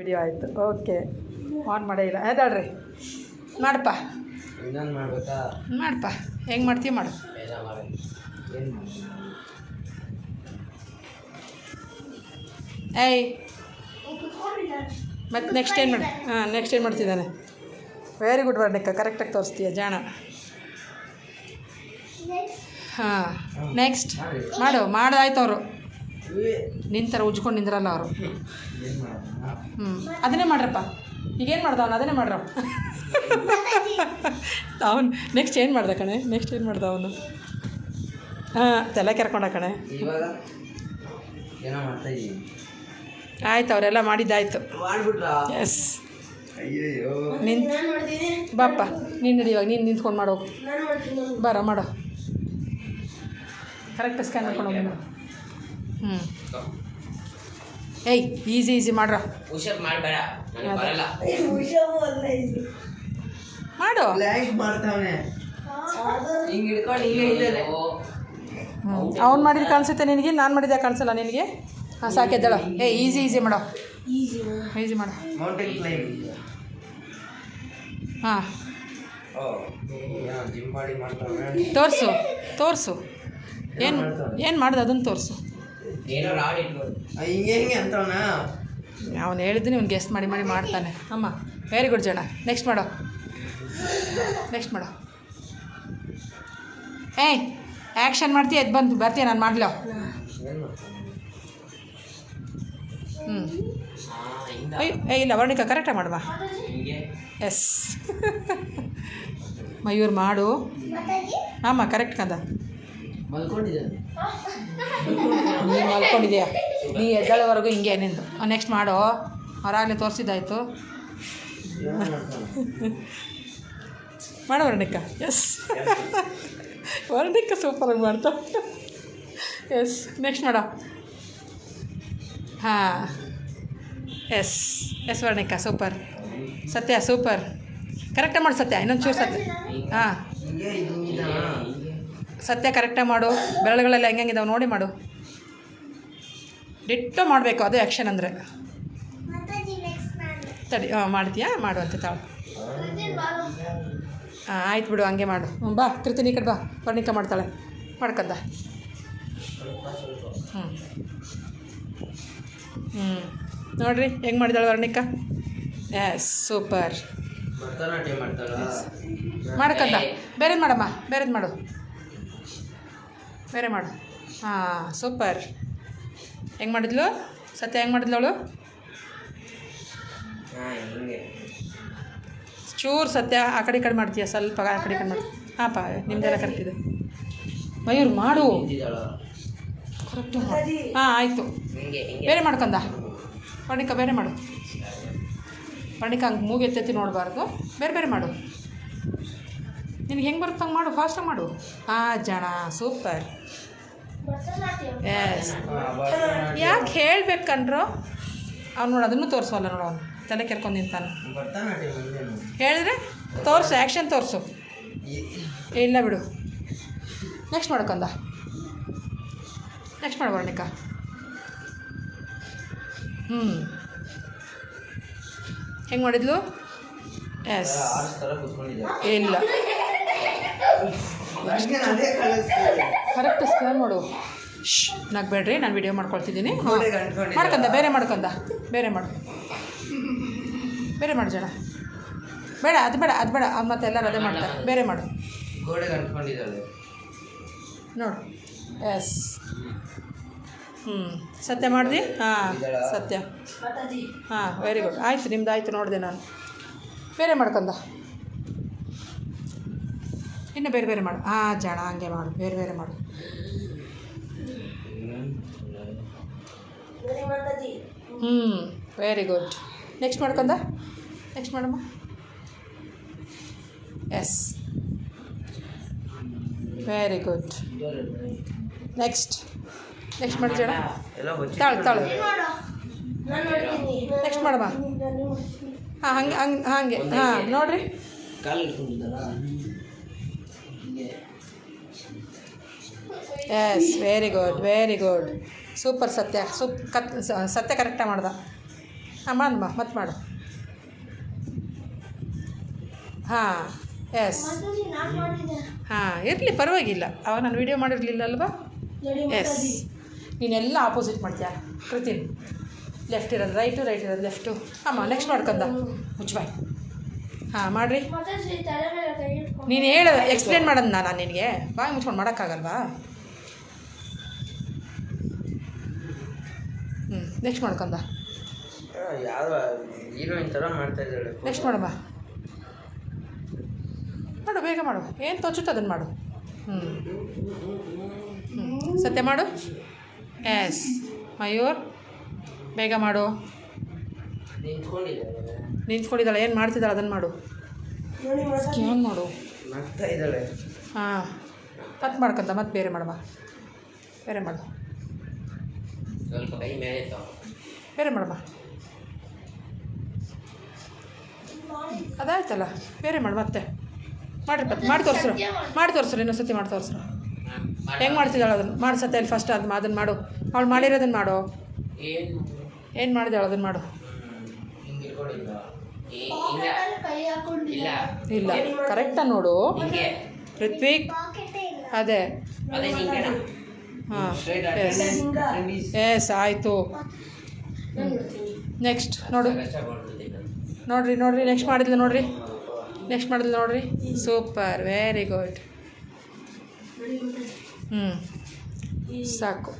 Video ಆಯಿತು. Okay, on ಮಾಡೇ ಇಲ್ಲ. ಹೇಳ್ರಿ ಮಾಡಪ್ಪ, ಇನ್ನೊಂದು ಮಾಡ್ಬೇಕಾ? ಮಾಡಪ್ಪ, ಹೆಂಗೆ ಮಾಡ್ತೀವಿ ಮಾಡು. ಏಯ್ ಮತ್ತು ನೆಕ್ಸ್ಟ್ ಏನು ಮಾಡಿ? ನೆಕ್ಸ್ಟ್ ಏನು ಮಾಡ್ತಿದ್ದಾನೆ? ವೆರಿ ಗುಡ್ ವರ್ಣಿಕ, ಕರೆಕ್ಟಾಗಿ ತೋರಿಸ್ತೀಯ, ಜಾಣ. ನೆಕ್ಸ್ಟ್ ಮಾಡೋದಾಯ್ತು. ಅವರು ನಿಂತರ ಉಜ್ಕೊಂಡು ನಿಂದ್ರಲ್ಲ ಅವರು. ಅದನ್ನೇ ಮಾಡ್ರಪ್ಪ. ಈಗೇನು ಮಾಡ್ದ ಅವನು? ಅದನ್ನೇ ಮಾಡ್ರ ಅವನು. ನೆಕ್ಸ್ಟ್ ಏನು ಮಾಡ್ದ ಕಣೆ? ನೆಕ್ಸ್ಟ್ ಏನು ಮಾಡ್ದ ಅವನು? ತಲೆ ಕೆರ್ಕೊಂಡ ಕಣೆ. ಆಯ್ತು, ಅವರೆಲ್ಲ ಮಾಡಿದ್ದಾಯ್ತು. ಎಸ್, ಬಾಪ್ಪ ನೀನು ನಡಿ. ಇವಾಗ ನೀನು ನಿಂತ್ಕೊಂಡು ಮಾಡೋ. ಮಾಡೋ ಕರೆಕ್ಟ್ ಸ್ಕ್ಯಾನ್ ಮಾಡ್ಕೊಂಡು ಹೋಗಿ. ಏಯ್ ಈಸಿ ಮಾಡ್ರ. ಮಾಡು. ಅವ್ನು ಮಾಡಿದ್ದು ಕಾಣಿಸುತ್ತೆ ನಿನಗೆ, ನಾನು ಮಾಡಿದ್ದೆ ಕಾಣಿಸಲ್ಲ ನಿನಗೆ. ಸಾಕೆದ್ದಳ. ಈಸಿ ಮಾಡೋ. ಈಸಿ ಮಾಡು. ಹಾಂ, ತೋರಿಸು ಏನು ಮಾಡ್ದೆ ಅದನ್ನು ತೋರಿಸು. ಅವನು ಹೇಳಿದ್ದು ನೀವು ಗೆಸ್ಟ್ ಮಾಡಿ ಮಾಡ್ತಾನೆ. ಅಮ್ಮ ವೆರಿ ಗುಡ್ ಜನ. ನೆಕ್ಸ್ಟ್ ಮಾಡೋ. ಏಯ್ ಆ್ಯಕ್ಷನ್ ಮಾಡ್ತೀಯ? ಎದ್ದು ಬರ್ತೀಯ? ನಾನು ಮಾಡಲ. ಇಲ್ಲ ವರ್ಣಿಕ ಕರೆಕ್ಟಾಗಿ ಮಾಡುವ. ಎಸ್ ಮಯೂರ್ ಮಾಡು. ಅಮ್ಮ ಕರೆಕ್ಟ್ ಕಂದ. ನೀನು ಮಲ್ಕೊಂಡಿದ್ಯಾ? ನೀ ಎದ್ದಳವರೆಗೂ ಹಿಂಗೆ ನಿಂದು. ನೆಕ್ಸ್ಟ್ ಮಾಡು. ಅವರಾಗಲೇ ತೋರಿಸಿದ್ದಾಯ್ತು. ಮಾಡು ವರ್ಣಿಕ. ಎಸ್ ವರ್ಣಿಕ ಸೂಪರಾಗಿ ಮಾಡ್ತಾ. ಎಸ್ ನೆಕ್ಸ್ಟ್ ಮಾಡು. ಹಾಂ, ಎಸ್ ವರ್ಣಿಕ ಸೂಪರ್. ಸತ್ಯ ಸೂಪರ್. ಕರೆಕ್ಟಾಗಿ ಮಾಡು ಸತ್ಯ. ಇನ್ನೊಂದು ಚೂರು ಸತ್ಯ. ಹಾಂ ಸತ್ಯ ಕರೆಕ್ಟಾಗಿ ಮಾಡು. ಬೆರಳುಗಳೆಲ್ಲ ಹೆಂಗಿದಾವೆ ನೋಡಿ ಮಾಡು. ಡಿಟ್ಟೋ ಮಾಡಬೇಕು, ಅದು ಆ್ಯಕ್ಷನ್ ಅಂದರೆ. ತಡಿ. ಮಾಡ್ತೀಯಾ? ಮಾಡುವಂತೆ ತಾಳು. ಆಯ್ತು ಬಿಡು, ಹಂಗೆ ಮಾಡು. ಬಾ ಕೃತಿನಿ, ಈ ಕಡೆ ಬಾ. ವರ್ಣಿಕ ಮಾಡ್ತಾಳೆ. ಮಾಡ್ಕಂದ. ನೋಡ್ರಿ ಹೆಂಗೆ ಮಾಡಿದಾಳೆ ವರ್ಣಿಕ. Yes super. ಮಾಡ್ಕಂದ. ಬೇರೆದು ಮಾಡಮ್ಮ, ಬೇರೆದು ಮಾಡು. ಬೇರೆ ಮಾಡು. ಹಾಂ ಸೂಪರ್. ಹೆಂಗೆ ಮಾಡಿದ್ಲು ಸತ್ಯ? ಹೆಂಗೆ ಮಾಡಿದ್ಲು ಅವಳು? ಚೂರು ಸತ್ಯ ಆ ಕಡೆ ಮಾಡ್ತೀಯ, ಸ್ವಲ್ಪ ಆ ಕಡೆ ಮಾಡಿ. ಹಾಂ ನಿಮ್ದೆಲ್ಲ ಕರೆಕ್ಟ್ ಇದೆ. ಮಯೂರ್ ಮಾಡು. ಕರೆಕ್ಟು. ಹಾಂ ಆಯಿತು. ಬೇರೆ ಮಾಡ್ಕಂದ. ವರ್ಣಿಕ ಬೇರೆ ಮಾಡು. ವರ್ಣಿಕ ಹಂಗೆ ಮೂಗು ಎತ್ತೆತ್ತಿ ನೋಡಬಾರ್ದು. ಬೇರೆ ಮಾಡು. ನಿನಗೆ ಹೆಂಗೆ ಬರುತ್ತೆ ಹಂಗೆ ಮಾಡು. ಫಾಸ್ಟಾಗಿ ಮಾಡು. ಜನ ಸೂಪರ್. ಎಸ್ ಯಾಕೆ ಹೇಳ್ಬೇಕಂಡ್ರು? ಅವ್ನು ನೋಡು ಅದನ್ನು ತೋರಿಸೋಲ್ಲ ನೋಡು. ಅವನು ತಲೆ ಕೆರ್ಕೊಂಡು ನಿಂತಾನೆ. ಹೇಳಿದ್ರೆ ತೋರಿಸು, ಆ್ಯಕ್ಷನ್ ತೋರಿಸು. ಇಲ್ಲ ಬಿಡು. ನೆಕ್ಸ್ಟ್ ಮಾಡ್ಕೊಂಡ. ನೆಕ್ಸ್ಟ್ ಮಾಡು ವರ್ಣಿಕ. ಹೆಂಗೆ ಮಾಡಿದ್ಲು? ಎಸ್ ಇಲ್ಲ ಕರೆಕ್ಟ್ ಸ್ಕ್ಯಾನ್ ಮಾಡು. ನಗ್ಬೇಡ್ರಿ, ನಾನು ವಿಡಿಯೋ ಮಾಡ್ಕೊಳ್ತಿದ್ದೀನಿ. ಮಾಡ್ಕೊಂಡ. ಬೇರೆ ಮಾಡು ಜನ. ಬೇಡ ಅದು ಬೇಡ. ಮತ್ತೆ ಎಲ್ಲರೂ ಅದೇ ಮಾಡ್ತಾರೆ. ಬೇರೆ ಮಾಡು. ನೋಡು. ಎಸ್ ಸತ್ಯ ಮಾಡಿದೆ. ಹಾಂ ಸತ್ಯ. ಹಾಂ ವೆರಿ ಗುಡ್. ಆಯಿತು, ನಿಮ್ದು ಆಯಿತು. ನೋಡಿದೆ ನಾನು. ಬೇರೆ ಮಾಡ್ಕೊಂಡ. ಇನ್ನು ಬೇರೆ ಮಾಡು. ಜಾಣ ಹಂಗೆ ಮಾಡು. ಬೇರೆ ಮಾಡು. Very good. ನೆಕ್ಸ್ಟ್ ಮಾಡ್ಕೊಂಡ. ನೆಕ್ಸ್ಟ್ ಮಾಡಮ್ಮ. Yes very good. ನೆಕ್ಸ್ಟ್ ಮಾಡಿ ಜಣ. ತಾಳು. ನೆಕ್ಸ್ಟ್ ಮಾಡಮ್ಮ. ಹಂಗೆ ನೋಡ್ರಿ. Yes very good. ಸೂಪರ್ ಸತ್ಯ. ಸತ್ಯ ಕರೆಕ್ಟಾಗಿ ಮಾಡ್ದ. ಹಾಂ ಮಾಡಮ್ಮ ಮತ್ತೆ ಮಾಡು. ಹಾಂ ಎಸ್ ಹಾಂ ಇರಲಿ ಪರವಾಗಿಲ್ಲ. ಅವಾಗ ನಾನು ವೀಡಿಯೋ ಮಾಡಿರಲಿಲ್ಲ ಅಲ್ವಾ? ಎಸ್ ನೀನೆಲ್ಲ ಆಪೋಸಿಟ್ ಮಾಡ್ತೀಯಾ ಕೃತಿನ್. ಲೆಫ್ಟ್ ಇರೋದು ರೈಟು, ರೈಟ್ ಇರೋದು ಲೆಫ್ಟು. ಅಮ್ಮ ನೆಕ್ಸ್ಟ್ ಮಾಡ್ಕೊಂಡ ಮುಚ್ಚಬಾಯ್. ಹಾಂ ಮಾಡಿರಿ. ನೀನು ಹೇಳು ಎಕ್ಸ್ಪ್ಲೇನ್ ಮಾಡೋದು ನಾನು ನಿನಗೆ ಬಾಯಿ ಮುಚ್ಕೊಂಡು ಮಾಡೋಕ್ಕಾಗಲ್ವಾ? ನೆಕ್ಸ್ಟ್ ಮಾಡ್ಕೊಂಡ. ಯಾವ ಹೀರೋಯಿನ್ ಥರ ಮಾಡ್ತಾ ಇದ್ದಾಳೆ. ನೆಕ್ಸ್ಟ್ ಮಾಡಮ್ಮ. ಮಾಡು ಬೇಗ ಮಾಡು. ಏನು ತೋಚುತ್ತೆ ಅದನ್ನು ಮಾಡು. ಸತ್ಯ ಮಾಡು. ಎಸ್ ಮಯೂರ್ ಬೇಗ ಮಾಡು. ನಿಂತ್ಕೊಂಡಿದ್ದಾಳೆ ಏನು ಮಾಡ್ತಿದ್ದಾಳೆ ಅದನ್ನು ಮಾಡು. ಸ್ಕ್ಯಾನ್ ಮಾಡು. ನಗ್ತಾ ಇದ್ದಾಳೆ. ಹಾಂ ಮತ್ತೆ ಮಾಡ್ಕೊಂತ ಮತ್ತೆ ಬೇರೆ ಮಾಡಮ್ಮ. ಬೇರೆ ಮಾಡು. ಸ್ವಲ್ಪ ಕೈ ಮೇಲೆ ಬೇರೆ ಮಾಡಮ್ಮ. ಅದಾಯ್ತಲ್ಲ ಬೇರೆ ಮಾಡು ಮತ್ತೆ. ಮಾಡಿರಿ ಮತ್ತೆ ಮಾಡಿ ತೋರಿಸ್ರು. ಮಾಡಿ ತೋರಿಸ್ರು ಇನ್ನೊಂದು ಸತಿ ಮಾಡಿ ತೋರಿಸ್ರು. ಹೆಂಗೆ ಮಾಡ್ತಿದ್ದಾಳೆ ಅದನ್ನು ಮಾಡಿ ಸತ್ಯ. ಅಲ್ಲಿ ಫಸ್ಟ್ ಅದನ್ನು ಮಾಡು. ಅವಳು ಮಾಡಿರೋದನ್ನು ಮಾಡು. ಏನು ಮಾಡಿದಾಳು ಅದನ್ನು ಮಾಡು. ಇಲ್ಲ ಕರೆಕ್ಟಾಗಿ ನೋಡು ಋತ್ವಿಕ್. ಅದೇ ಹಾಂ ಎಸ್ ಆಯಿತು. ನೆಕ್ಸ್ಟ್ ನೋಡು. ನೋಡಿರಿ ನೆಕ್ಸ್ಟ್ ಮಾಡಿದ್ಲು ನೋಡಿರಿ. ನೆಕ್ಸ್ಟ್ ಮಾಡಿದ್ಲು ನೋಡಿರಿ. Super very good. ಸಾಕು.